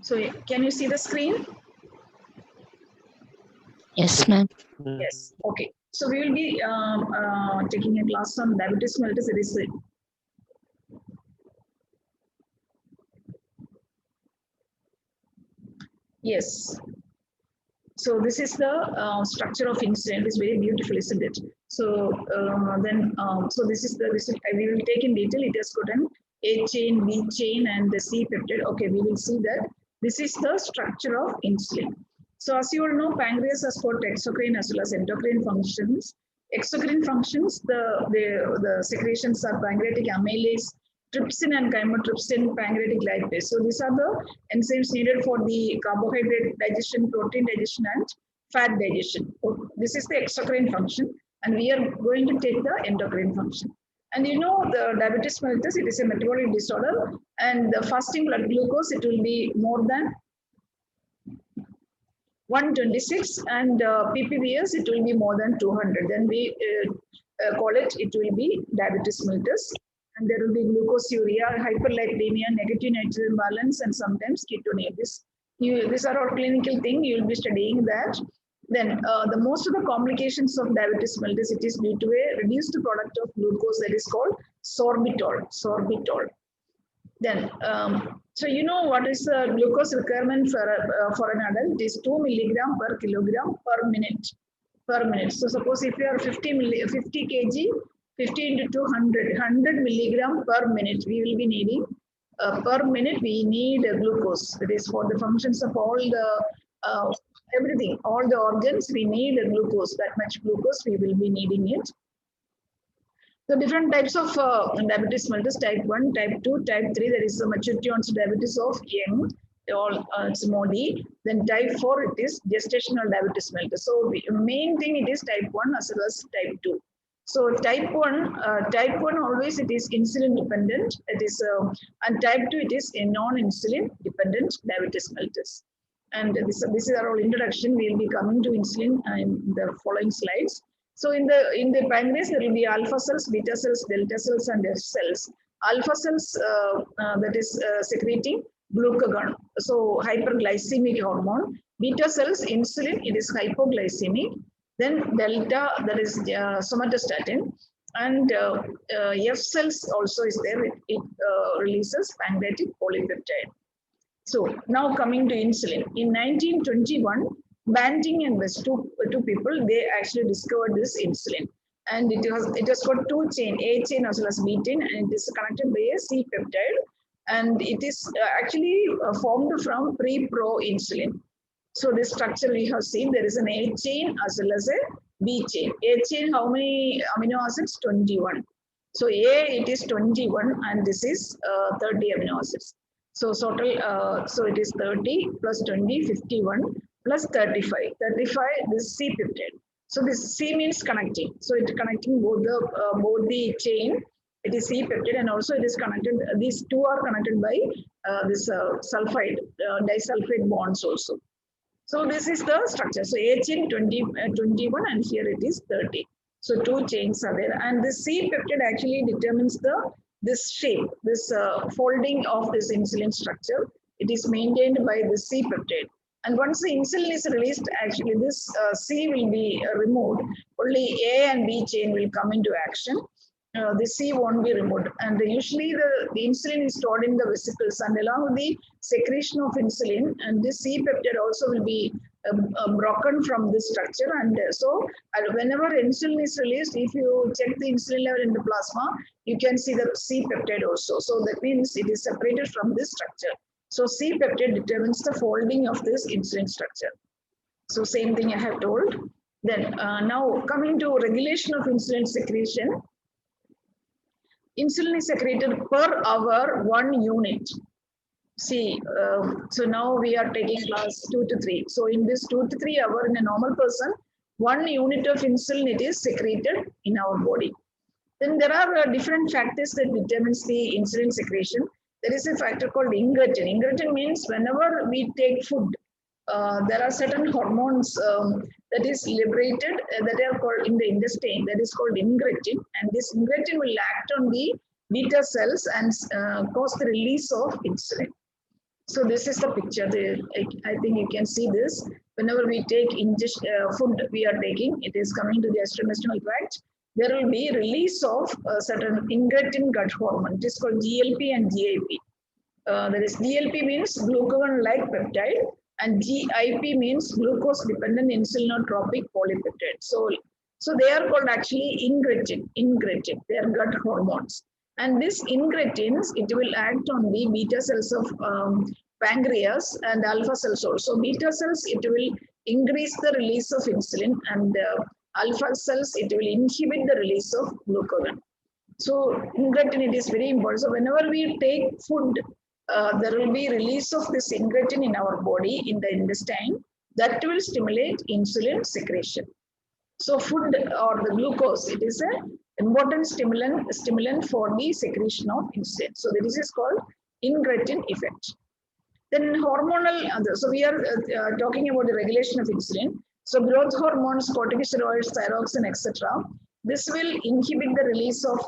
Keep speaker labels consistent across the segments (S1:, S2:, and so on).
S1: So can you see the screen?
S2: Yes, ma'am.
S1: Yes. Okay. So we will be taking a class on diabetes mellitus. It is yes. So this is the structure of insulin. It's very beautiful, isn't it? So so we will take in detail. It has got an A chain, B chain, and the C peptide. Okay, we will see that. This is the structure of insulin. So as you all know, pancreas has got exocrine as well as endocrine functions. Exocrine functions, the secretions are pancreatic amylase, trypsin and chymotrypsin, pancreatic lipase. So these are the enzymes needed for the carbohydrate digestion, protein digestion, and fat digestion. This is the exocrine function, and we are going to take the endocrine function. And you know, the diabetes mellitus, it is a metabolic disorder, and the fasting blood glucose, it will be more than 126, and ppbs, it will be more than 200. Then we call it, it will be diabetes mellitus. And there will be glucosuria, hyperlipidemia, negative nitrogen balance, and sometimes ketonia. These are all clinical things. You will be studying that. Then the most of the complications of diabetes mellitus, it is due to a reduced product of glucose that is called sorbitol. Sorbitol. Then, so you know what is the glucose requirement for an adult? It is 2 milligram per kilogram per minute. Per minute. So suppose if you are 50 kg, 50 into 200, 100 milligram per minute, we will be needing per minute. We need glucose. That is for the functions of all the everything, all the organs. We need glucose. That much glucose we will be needing it. The different types of diabetes mellitus, type 1, type 2, type 3, there is the maturity onset diabetes of young, all it's MODY. Then type 4, it is gestational diabetes mellitus. So the main thing, it is type 1 as well as type 2. So type 1 always it is insulin dependent. It is and type 2 it is a non-insulin dependent diabetes mellitus. And this is our whole introduction. We will be coming to insulin in the following slides. So in the pancreas, there will be alpha cells, beta cells, delta cells, and F cells. Alpha cells that is secreting glucagon, so hyperglycemic hormone. Beta cells, insulin, it is hypoglycemic. Then delta, that is somatostatin. And F cells also is there. It releases pancreatic polypeptide. So now coming to insulin. In 1921, Banting and West, two people, they actually discovered this insulin. And it has got two chain, A chain as well as B chain, and it is connected by a C peptide. And it is actually formed from pre-pro insulin. So this structure we have seen, there is an A chain as well as a B chain. A chain, how many amino acids? 21. So A, it is 21, and this is 30 amino acids. So total, so it is 30 plus 20, 51 plus 35. 35, this C peptide. So this C means connecting. So it is connecting both the chain. It is C peptide, and also it is connected. These two are connected by this sulfide, disulfide bonds also. So this is the structure. So A chain 21, and here it is 30. So two chains are there, and the C peptide actually determines this shape, this folding of this insulin structure. It is maintained by the C peptide. And once the insulin is released, actually this C will be removed. Only A and B chain will come into action. The C won't be removed. And usually the insulin is stored in the vesicles, and along with the secretion of insulin, and this C peptide also will be broken from this structure. And so whenever insulin is released, if you check the insulin level in the plasma, you can see the C peptide also. So that means it is separated from this structure. So C peptide determines the folding of this insulin structure. So same thing I have told. Then now coming to regulation of insulin secretion. Insulin is secreted per hour 1 unit. See, so now we are taking class 2 to 3. So in this 2 to 3 hour, in a normal person, 1 unit of insulin it is secreted in our body. Then there are different factors that determines the insulin secretion. There is a factor called ingretin. Ingretin means whenever we take food, there are certain hormones that is liberated that are called in the intestine, that is called ingretin, and this ingretin will act on the beta cells and cause the release of insulin. So this is the picture. I think you can see this. Whenever we take food we are taking, it is coming to the gastrointestinal tract. There will be release of certain incretin gut hormone. It is called GLP and GIP. That is GLP means glucagon-like peptide, and GIP means glucose-dependent insulinotropic polypeptide. So they are called actually incretin. They are gut hormones. And this incretins, it will act on the beta cells of pancreas and alpha cells also. Beta cells, it will increase the release of insulin, and alpha cells, it will inhibit the release of glucagon. So incretin, it is very important. So whenever we take food, there will be release of this incretin in our body, in the intestine, that will stimulate insulin secretion. So food or the glucose, it is an important stimulant for the secretion of insulin. So this is called incretin effect. Then hormonal, so we are talking about the regulation of insulin. So growth hormones, corticosteroids, thyroxine, etc. This will inhibit the release of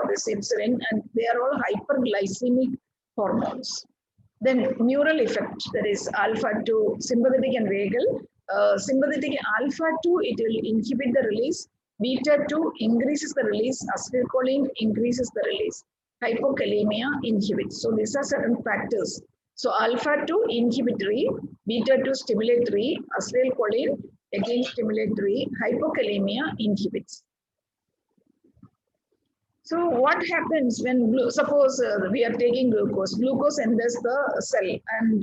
S1: this insulin, and they are all hyperglycemic hormones. Then neural effect, that is alpha-2, sympathetic and vagal. Sympathetic alpha-2, it will inhibit the release. Beta-2 increases the release. Acetylcholine increases the release. Hypokalemia inhibits. So these are certain factors. So alpha-2 inhibitory, beta-2 stimulatory, acetylcholine again stimulatory, hypokalemia inhibits. So what happens when, suppose we are taking glucose. Glucose enters the cell, and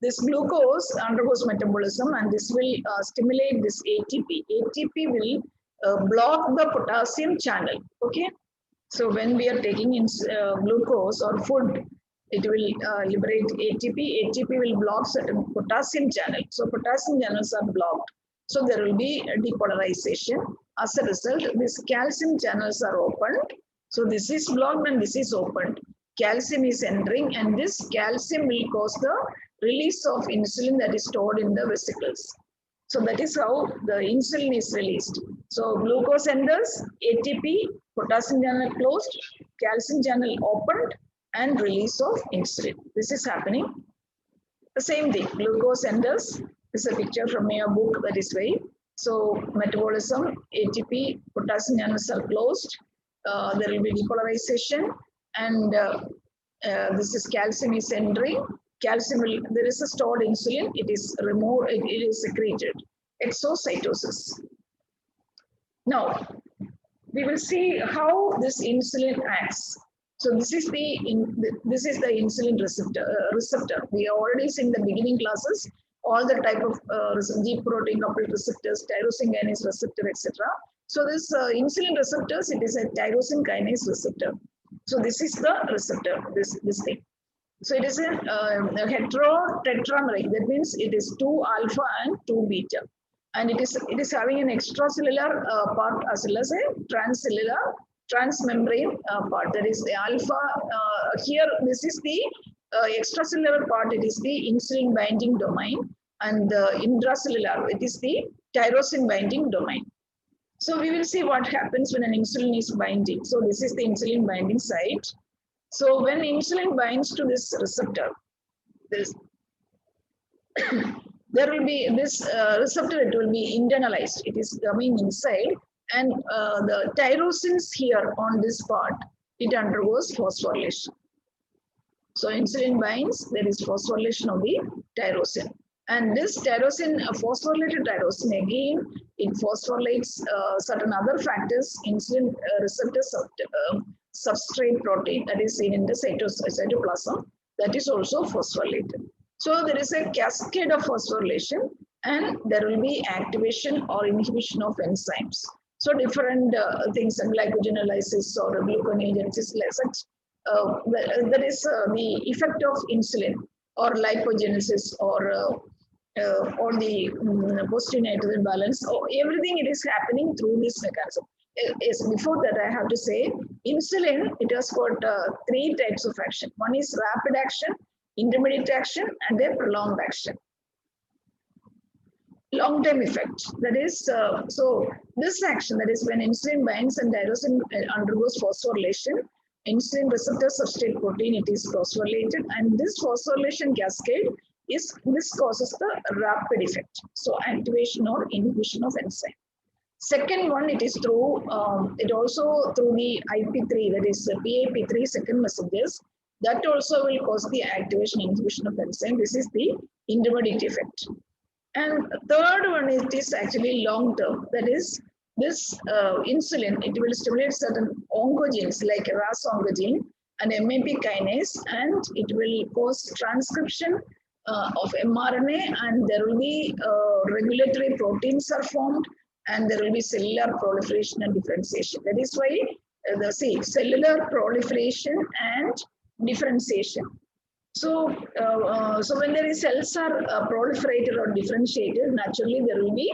S1: this glucose undergoes metabolism, and this will stimulate this ATP. ATP will block the potassium channel. Okay. So when we are taking in glucose or food, it will liberate ATP. ATP will block certain potassium channel. So potassium channels are blocked. So there will be a depolarization. As a result, these calcium channels are opened. So this is blocked and this is opened. Calcium is entering, and this calcium will cause the release of insulin that is stored in the vesicles. So that is how the insulin is released. So glucose enters, ATP, potassium channel closed, calcium channel opened, and release of insulin. This is happening. The same thing, glucose enters. This is a picture from your book, that is way. So metabolism, ATP, potassium channels are closed. There will be depolarization, and this is calcium is entering. Calcium will, there is a stored insulin, it is removed, it is secreted. Exocytosis. Now, we will see how this insulin acts. So this is the insulin receptor. We are already seen the beginning classes, all the type of G protein coupled receptors, tyrosine kinase receptor, etc. So this insulin receptors, it is a tyrosine kinase receptor. So this is the receptor, this thing. So it is a heterotetrameric. That means it is 2 alpha and 2 beta, and it is having an extracellular part as well as a transcellular transmembrane part. That is the alpha. Here, this is the extracellular part. It is the insulin binding domain, and the intracellular, it is the tyrosine binding domain. So we will see what happens when an insulin is binding. So this is the insulin binding site. So when insulin binds to this receptor, there will be this receptor, it will be internalized. It is coming inside, and the tyrosines here on this part, it undergoes phosphorylation. So insulin binds, there is phosphorylation of the tyrosine. And this tyrosine, phosphorylated tyrosine, again, it phosphorylates certain other factors, insulin receptor substrate protein that is seen in the cytoplasm, that is also phosphorylated. So there is a cascade of phosphorylation, and there will be activation or inhibition of enzymes. So different things, glycogenolysis or gluconeogenesis, such that is the effect of insulin or lipogenesis or the positive nitrogen balance, or everything, it is happening through this mechanism. Yes, before that I have to say, insulin, it has got 3 types of action. One is rapid action, intermediate action, and a prolonged action. Long-term effect, that is, so this action, that is when insulin binds and tyrosine undergoes phosphorylation, insulin receptor substrate protein, it is phosphorylated, and this phosphorylation cascade this causes the rapid effect. So activation or inhibition of enzyme. Second one, it is through, it also through the IP3, that is PAP3 second messengers, that also will cause the activation inhibition of enzyme. This is the intermediate effect. And third one is this actually long term, that is this insulin, it will stimulate certain oncogenes like RAS oncogene and MAP kinase, and it will cause transcription of mRNA, and there will be regulatory proteins are formed, and there will be cellular proliferation and differentiation. That is why cellular proliferation and differentiation. So, so when the cells are proliferated or differentiated, naturally there will be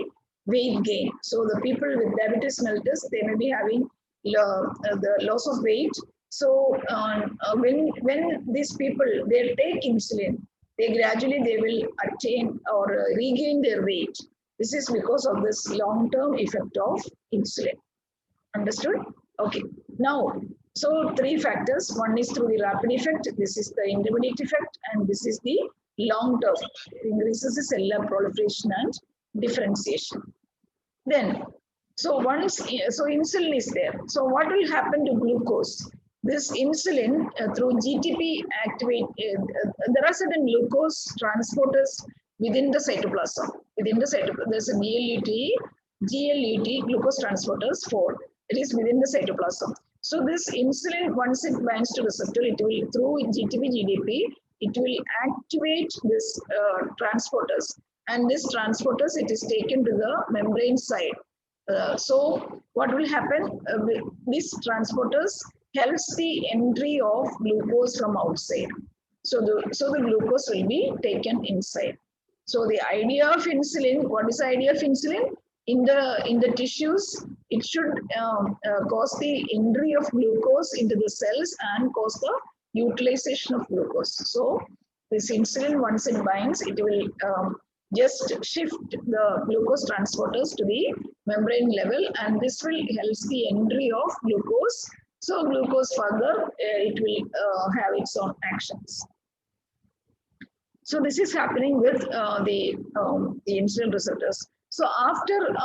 S1: weight gain. So the people with diabetes mellitus, they may be having the loss of weight. So when these people, they take insulin, they gradually they will attain or regain their weight. This is because of this long-term effect of insulin. Understood? Okay. Now, so three factors. One is through the rapid effect. This is the intermediate effect, and this is the long-term. It increases the cellular proliferation and differentiation. Then, so insulin is there. So what will happen to glucose? This insulin through GTP activate. There are certain glucose transporters within the cytoplasm. Within the cytoplasm, there's a GLUT, glucose transporters 4. It is within the cytoplasm. So this insulin, once it binds to receptor, it will through GTP, GDP, it will activate this transporters. And this transporters, it is taken to the membrane side. So what will happen? These transporters helps the entry of glucose from outside. So the glucose will be taken inside. So the idea of insulin, what is the idea of insulin? In the tissues, it should cause the entry of glucose into the cells and cause the utilization of glucose. So this insulin, once it binds, it will just shift the glucose transporters to the membrane level, and this will help the entry of glucose. So glucose further, it will have its own actions. So this is happening with the insulin receptors. So after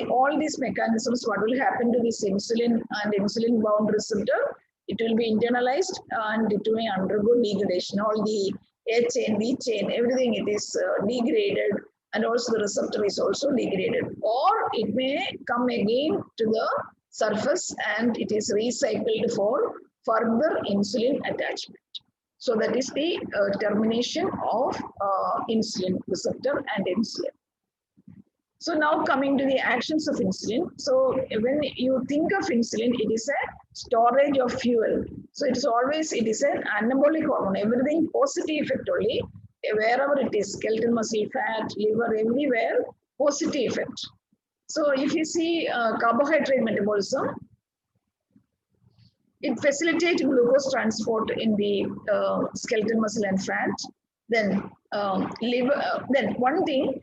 S1: all these mechanisms, what will happen to this insulin and insulin bound receptor? It will be internalized and it will undergo degradation. All the A chain, B chain, everything it is degraded, and also the receptor is also degraded. Or it may come again to the surface and it is recycled for further insulin attachment. So that is the termination of insulin receptor and insulin. So now coming to the actions of insulin. So when you think of insulin, it is a storage of fuel. So it is always, it is an anabolic hormone, everything positive effect only, wherever it is, skeletal muscle, fat, liver, everywhere, positive effect. So if you see carbohydrate metabolism, it facilitates glucose transport in the skeletal muscle and fat. Then liver. Then one thing,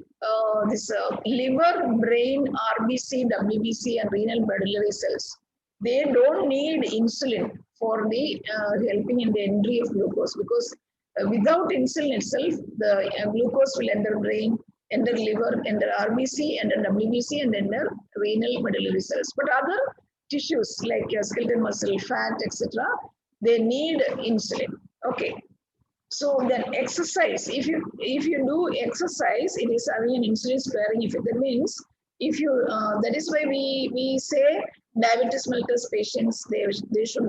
S1: this liver, brain, RBC, WBC, and renal medullary cells, they don't need insulin for the helping in the entry of glucose, because without insulin itself, the glucose will enter brain, enter liver, enter RBC, enter WBC, and enter renal medullary cells. But other tissues like skeletal muscle, fat, etc., they need insulin. Okay. So then exercise, if you do exercise, it is having an insulin sparing effect. That means if you, that is why we say diabetes mellitus patients, they should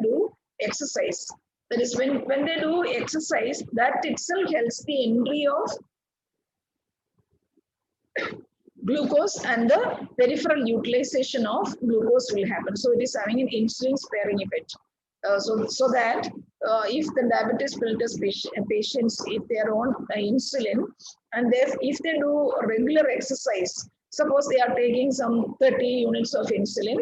S1: do exercise. That is when they do exercise, that itself helps the entry of glucose, and the peripheral utilization of glucose will happen. So it is having an insulin sparing effect. So that if the diabetes mellitus patients, if they are on insulin, and if they do regular exercise, suppose they are taking some 30 units of insulin,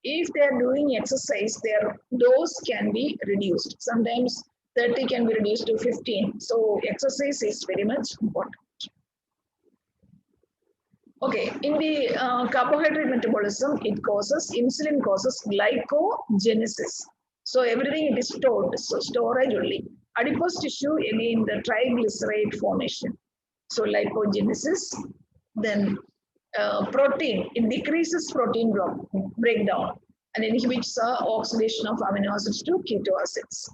S1: if they are doing exercise, their dose can be reduced. Sometimes 30 can be reduced to 15. So exercise is very much important. Okay, in the carbohydrate metabolism, insulin causes glycogenesis. So everything it is stored, so storage only. Adipose tissue, again, the triglyceride formation. So lipogenesis, then protein, it decreases protein breakdown and inhibits oxidation of amino acids to keto acids.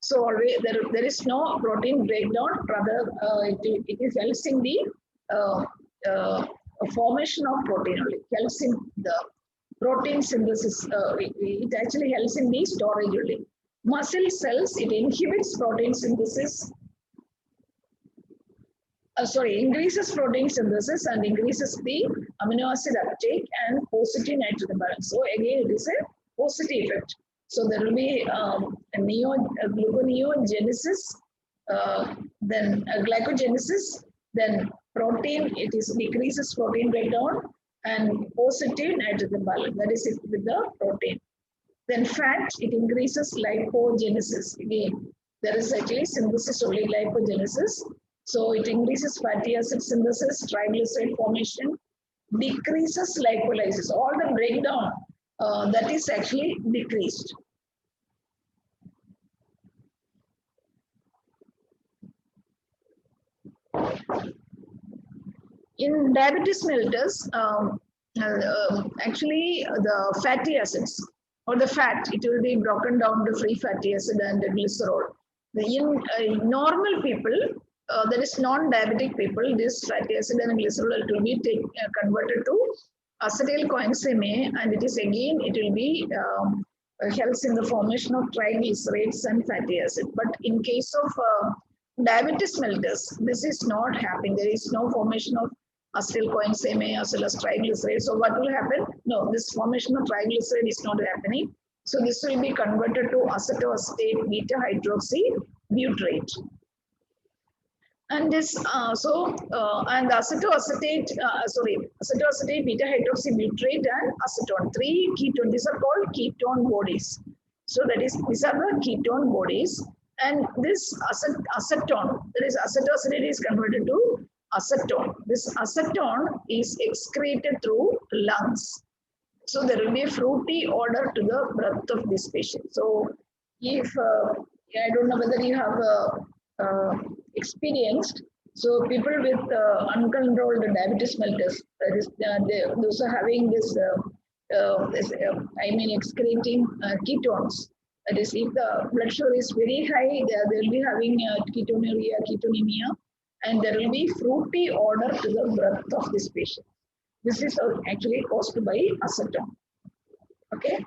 S1: So always there is no protein breakdown, rather it helps in the uh, uh, formation of protein only, helps in the protein synthesis. It actually helps in the storage only. Muscle cells, it inhibits protein synthesis, increases protein synthesis and increases the amino acid uptake and positive nitrogen balance. So again, it is a positive effect. So there will be gluconeogenesis, then glycogenesis, then protein, it is decreases protein breakdown and positive nitrogen balance. That is it with the protein. Then fat, it increases lipogenesis. Again, there is actually synthesis only, lipogenesis. So it increases fatty acid synthesis, triglyceride formation, decreases lipolysis. All the breakdown that is actually decreased. In diabetes mellitus, actually the fatty acids or the fat, it will be broken down to free fatty acid and glycerol. In normal people, that is non-diabetic people, this fatty acid and glycerol, it will be converted to acetyl-CoA and it is again, it will be helps in the formation of triglycerides and fatty acid. But in case of diabetes mellitus, this is not happening. There is no formation of acetyl-CoA as well as triglyceride. So what will happen? No, this formation of triglyceride is not happening. So this will be converted to acetoacetate beta hydroxy butyrate. And this and acetoacetate beta hydroxy butyrate and acetone, 3 ketone, these are called ketone bodies. So that is, these are the ketone bodies, and this acetone, that is acetoacetate, is converted to acetone. This acetone is excreted through lungs. So there will be a fruity odor to the breath of this patient. So if I don't know whether you have experienced. So people with uncontrolled diabetes mellitus, that is, those are having this, excreting ketones. That is, if the blood sugar is very high, they will be having ketonuria, ketonemia, and there will be fruity odor to the breath of this patient. This is actually caused by acetone. Okay.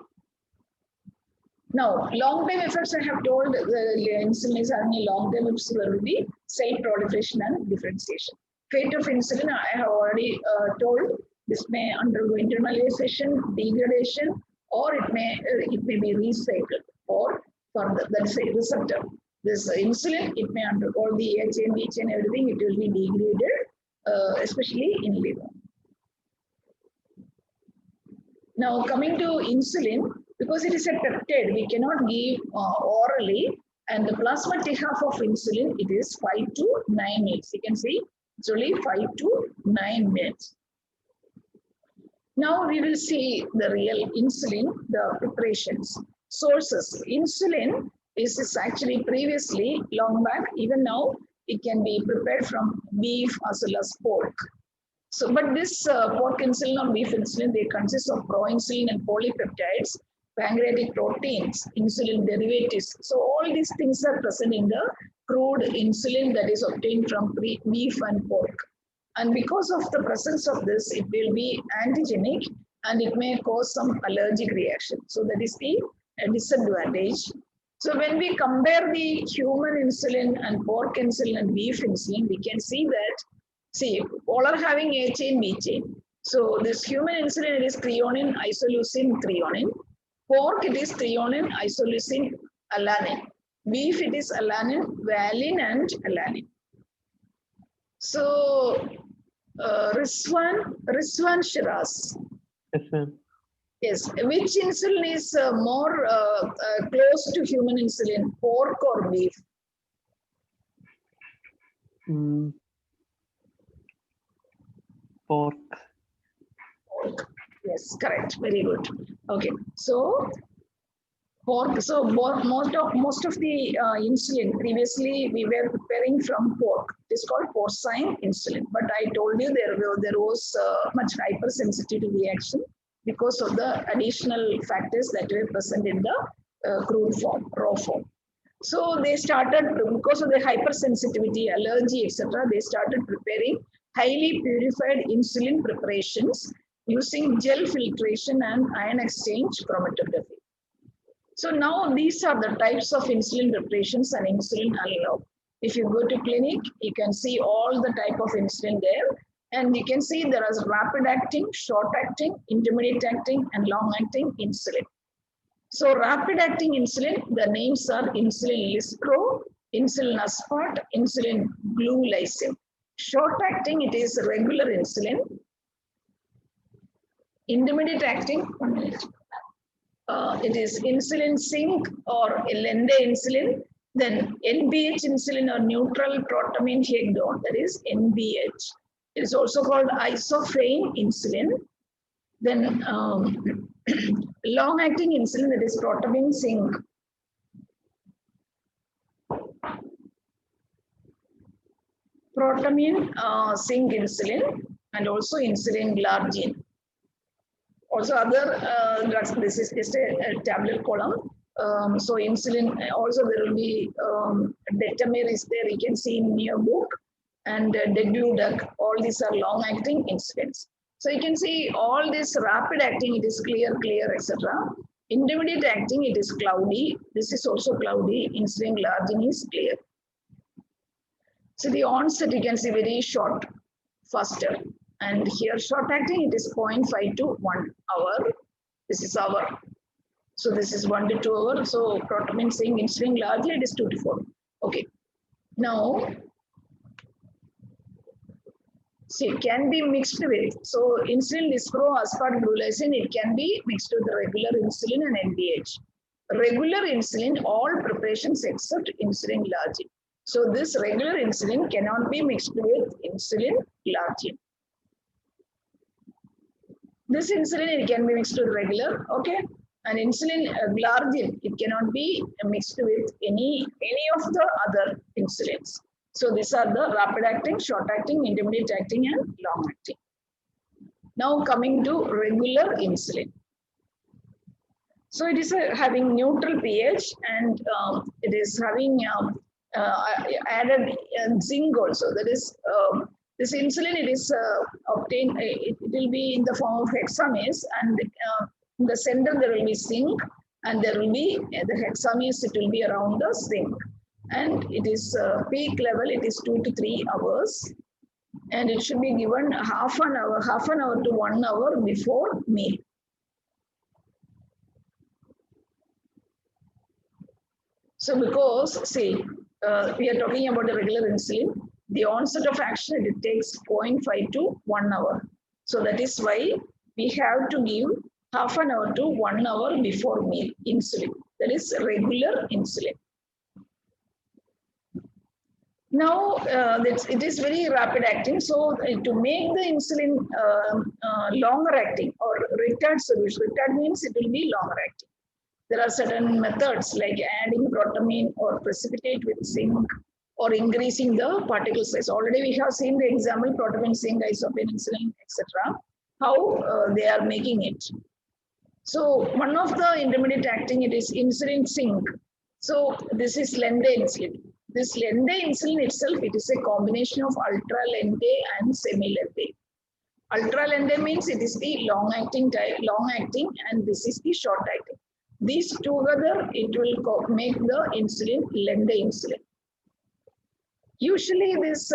S1: Now, long-term effects, I have told the insulin is having a long-term effects, will be cell proliferation and differentiation. Fate of insulin, I have already told, this may undergo internalization, degradation, or it may be recycled or further. That's a receptor. This insulin, it may undergo the AHA and BHA and everything, it will be degraded, especially in liver. Now, coming to insulin, because it is a peptide, we cannot give orally, and the plasma T-half of insulin, it is 5 to 9 minutes. You can see it's only 5 to 9 minutes. Now we will see the real insulin, the preparations. Sources. Insulin is actually previously, long back, even now, it can be prepared from beef as well as pork. So, but this pork insulin or beef insulin, they consist of proinsulin and polypeptides, pancreatic proteins, insulin derivatives. So all these things are present in the crude insulin that is obtained from beef and pork. And because of the presence of this, it will be antigenic and it may cause some allergic reaction. So that is the disadvantage. So when we compare the human insulin and pork insulin and beef insulin, we can see that, see, all are having A chain, B chain. So this human insulin, it is threonine, isoleucine, threonine. Pork, it is threonine, isoleucine, alanine. Beef, it is alanine, valine, and alanine. So, Rizwan Shiraz.
S2: Yes, ma'am.
S1: Yes, which insulin is more close to human insulin, pork or beef?
S2: Pork.
S1: Pork. Yes, correct. Very good. Okay, so Pork. So most of the insulin previously we were preparing from pork. It is called porcine insulin. But I told you there was much hypersensitivity reaction because of the additional factors that were present in the crude form, raw form. So they started, because of the hypersensitivity, allergy, etc. They started preparing highly purified insulin preparations using gel filtration and ion exchange chromatography. So now these are the types of insulin preparations and insulin analog. If you go to clinic, you can see all the type of insulin there. And you can see there is rapid acting, short acting, intermediate acting, and long acting insulin. So rapid acting insulin, the names are insulin lispro, insulin aspart, insulin glulisib. Short acting, it is regular insulin. Intermediate acting, 1 minute. It is insulin zinc or Lende insulin, then NBH insulin or neutral protamine hegdone, that is NBH. It is also called isophane insulin. Then long-acting insulin, that is protamine zinc. Protamine zinc insulin and also insulin glargine. Also other drugs, this is just a tablet column. So insulin, also there will be Detamir is there, you can see in your book, and Degludec, all these are long-acting insulins. So you can see all this rapid acting, it is clear, etc. Intermediate acting, it is cloudy. This is also cloudy. Insulin glargine is clear. So the onset, you can see very short, faster. And here short acting, it is 0.5 to 1 hour. This is hour. So this is 1 to 2 hours. So protamine zinc insulin largely it is 2 to 4. Okay. Now, see, it can be mixed with. So insulin lispro, aspart, glulisine, it can be mixed with the regular insulin and NPH. Regular insulin, all preparations except insulin glargine. So this regular insulin cannot be mixed with insulin glargine. This insulin, it can be mixed with regular, okay? And insulin glargine, it cannot be mixed with any of the other insulins. So these are the rapid acting, short acting, intermediate acting, and long acting. Now coming to regular insulin. So it is having neutral pH and it is having added zinc also. That is, this insulin, it is obtained, it will be in the form of hexamase, and in the center there will be zinc, and there will be the hexamase, it will be around the zinc. And it is peak level, it is 2 to 3 hours. And it should be given half an hour to 1 hour before meal. So because, see, we are talking about the regular insulin, the onset of action, it takes 0.5 to 1 hour. So that is why we have to give half an hour to 1 hour before meal insulin. That is regular insulin. Now, it is very rapid acting. So to make the insulin longer acting or retard solution, retard means it will be longer acting. There are certain methods like adding protamine or precipitate with zinc or increasing the particle size. Already we have seen the example, protamine, zinc, isophane, insulin, etc. How they are making it. So one of the intermediate acting, it is insulin zinc. So this is Lende insulin. This Lende insulin itself, it is a combination of ultra Lende and semi Lende. Ultra Lende means it is the long acting, and this is the short acting. These together, it will make the insulin Lende insulin. Usually this,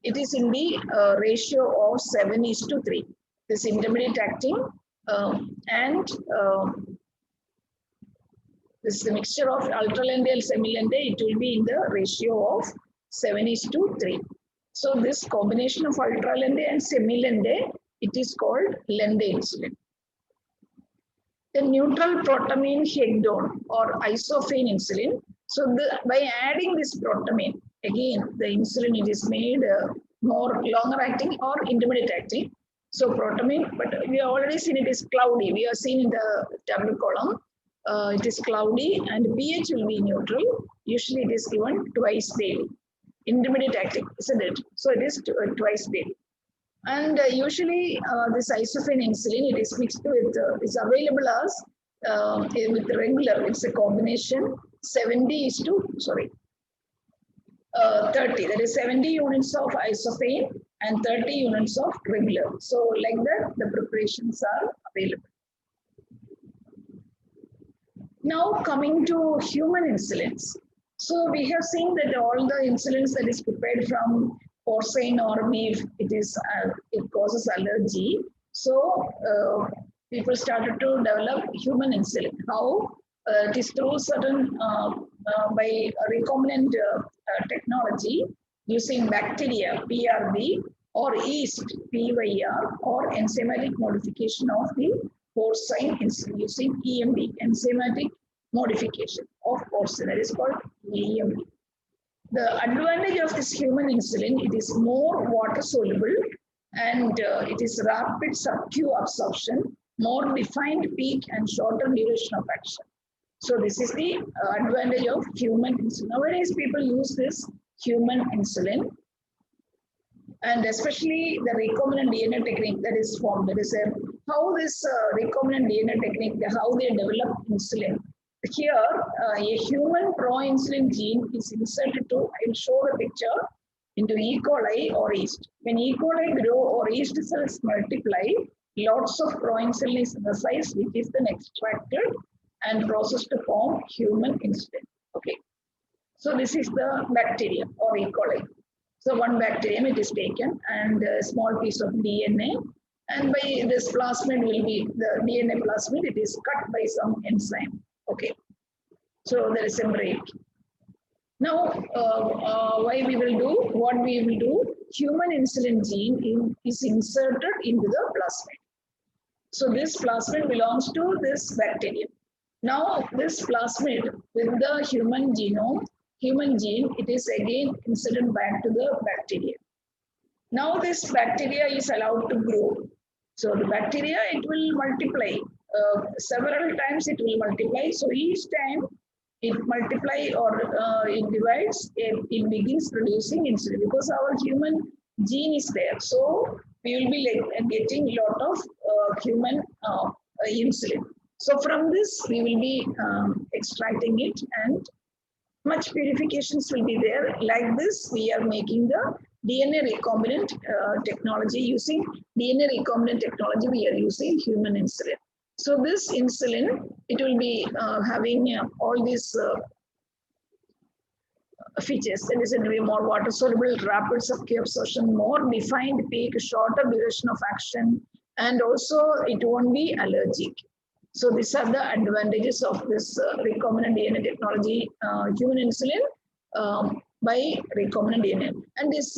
S1: it is in the ratio of 7:3. This intermediate acting and this is the mixture of ultra Lende and semi Lende, it will be in the ratio of 7:3. So this combination of ultra Lende and semi Lende, it is called Lende insulin. The neutral protamine hegdone or isophane insulin. So by adding this protamine, again the insulin, it is made more longer acting or intermediate acting. So protamine, but we have already seen it is cloudy. We have seen in the table column, it is cloudy and pH will be neutral. Usually it is given twice daily. Intermediate acting, isn't it? So it is twice daily. And usually this isophene insulin, it is mixed with, it's available as with regular, it's a combination 70 is to, 30. That is 70 units of isophane and 30 units of regular. So like that, the preparations are available. Now coming to human insulins. So we have seen that all the insulins that is prepared from porcine or beef, it causes allergy. So people started to develop human insulin. How? It is through certain by recombinant technology using bacteria (PRB) or yeast (PYR) or enzymatic modification of the porcine insulin using EMB, enzymatic modification of porcine, that is called EMB. The advantage of this human insulin, it is more water soluble and it is rapid sub-Q absorption, more defined peak and shorter duration of action. So this is the advantage of human insulin. Nowadays people use this human insulin, and especially the recombinant DNA technique that is formed. That is how this recombinant DNA technique, how they develop insulin. Here, a human pro-insulin gene is inserted to, I will show the picture, into E. coli or yeast. When E. coli grow or yeast cells multiply, lots of pro-insulin is synthesized, which is then extracted and processed to form human insulin. Okay. So this is the bacteria or E. coli. So one bacterium it is taken and a small piece of DNA, and by this plasmid will be the DNA plasmid, it is cut by some enzyme. Okay. So there is a break. Now, what we will do, human insulin gene is inserted into the plasmid. So this plasmid belongs to this bacterium. Now this plasmid with the human genome, human gene, it is again inserted back to the bacteria. Now this bacteria is allowed to grow. So the bacteria, it will multiply. Several times it will multiply. So each time it multiply or it divides, it begins producing insulin because our human gene is there. So we will be getting a lot of human insulin. So from this, we will be extracting it and much purifications will be there. Like this, we are making the DNA recombinant technology. Using DNA recombinant technology, we are using human insulin. So this insulin, it will be having all these features. That is, it will be more water soluble, rapid sub-Q absorption, more defined peak, shorter duration of action, and also it won't be allergic. So these are the advantages of this recombinant DNA technology, human insulin by recombinant DNA. And this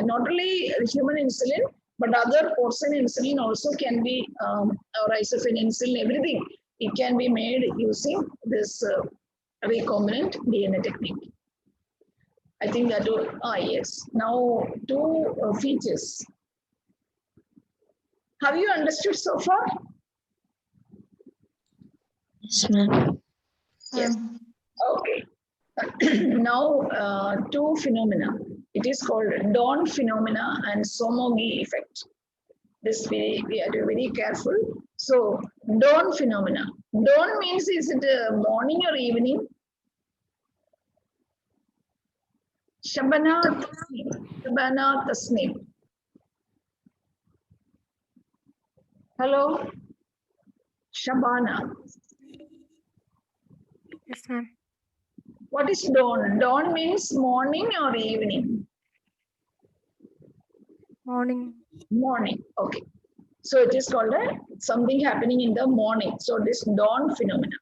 S1: not only human insulin, but other porcine insulin also can be, or isophene insulin, everything. It can be made using this recombinant DNA technique. I think that will, yes. Now, two features. Have you understood so far?
S2: Yes, ma'am.
S1: Yes. Okay. Now, two phenomena. It is called dawn phenomena and Somogyi effect. This we have to be very careful. So, dawn phenomena. Dawn means, is it morning or evening? Shabana Tasneem. Hello? Shabana.
S2: Yes, ma'am.
S1: What is dawn? Dawn means morning or evening?
S2: Morning.
S1: Morning. Okay. So it is called something happening in the morning. So this dawn phenomena.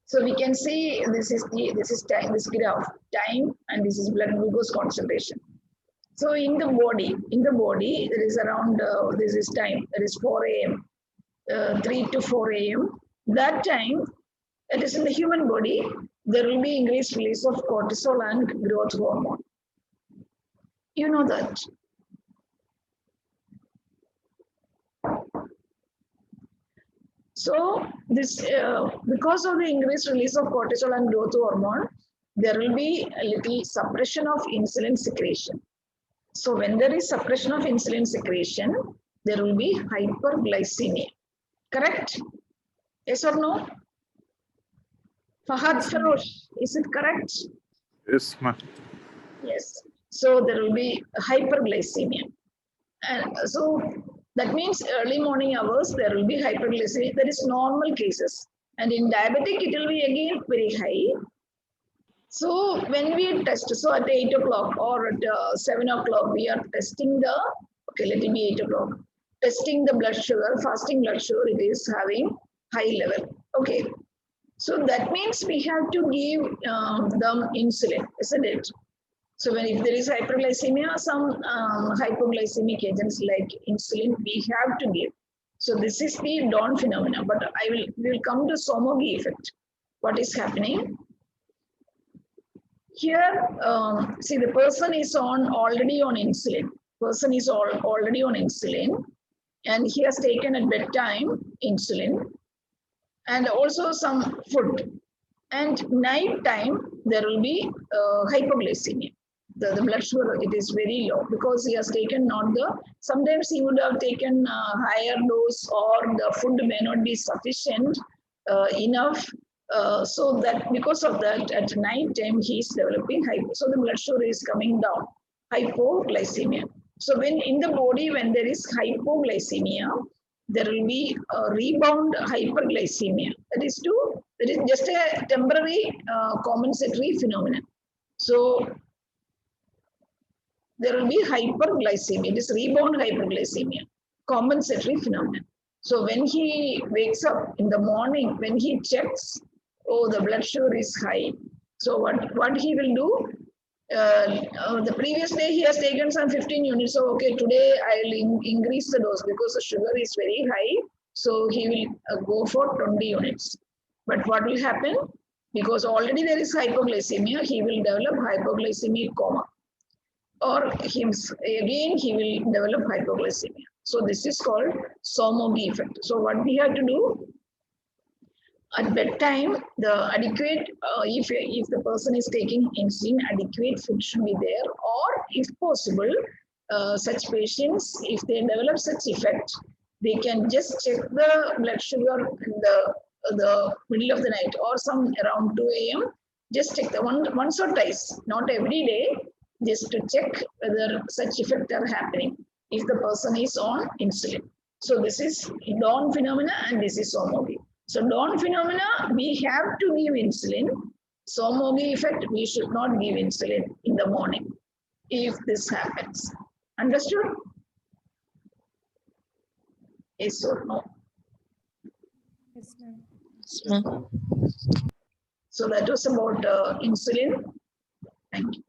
S1: So we can see this is time, this graph, time, and this is blood glucose concentration. So in the body, there is around this is time, that is 4 a.m., 3 to 4 a.m. That time, it is in the human body, there will be increased release of cortisol and growth hormone. You know that. So this, because of the increased release of cortisol and growth hormone, there will be a little suppression of insulin secretion. So when there is suppression of insulin secretion, there will be hyperglycemia. Correct? Yes or no? Fahad
S2: Yes, ma'am.
S1: Ferosh, is it correct?
S3: Yes, ma'am.
S1: Yes. So there will be hyperglycemia. And so that means early morning hours, there will be hyperglycemia. That is normal cases. And in diabetic, it will be again very high. So when we test, so at 8 o'clock or at 7 o'clock, we are testing the, okay, let it be 8 o'clock, testing the blood sugar, fasting blood sugar, it is having high level. Okay. So that means we have to give them insulin, isn't it? So when if there is hyperglycemia, some hypoglycemic agents like insulin, we have to give. So this is the dawn phenomena, but we will come to Somogi effect. What is happening? Here, see the person is already on insulin. Person is already on insulin, and he has taken at bedtime insulin, and also some food. And night time there will be hypoglycemia. The blood sugar, it is very low because he has taken not the, sometimes he would have taken higher dose or the food may not be sufficient enough. So that because of that at night time he is developing hypo. So the blood sugar is coming down, hypoglycemia. So when in the body, when there is hypoglycemia, there will be a rebound hyperglycemia. That is just a temporary compensatory phenomenon. So there will be hyperglycemia. It is rebound hyperglycemia, compensatory phenomenon. So when he wakes up in the morning, when he checks, oh, the blood sugar is high. So what he will do? The previous day he has taken some 15 units. So okay, today I'll increase the dose because the sugar is very high. So he will go for 20 units. But what will happen? Because already there is hypoglycemia, he will develop hypoglycemic coma. Or he will develop hypoglycemia. So this is called Somogi effect. So what we have to do? At bedtime, the adequate, if the person is taking insulin, adequate food should be there, or if possible, such patients, if they develop such effect, they can just check the blood sugar in the middle of the night or some around 2 a.m. Just check the once or twice, not every day, just to check whether such effect are happening if the person is on insulin. So this is dawn phenomena and this is Somogi. So dawn phenomena, we have to give insulin. Somogi effect, we should not give insulin in the morning if this happens. Understood? Yes or no?
S2: Yes, ma'am.
S4: Yes, ma'am.
S1: So that was about insulin. Thank you.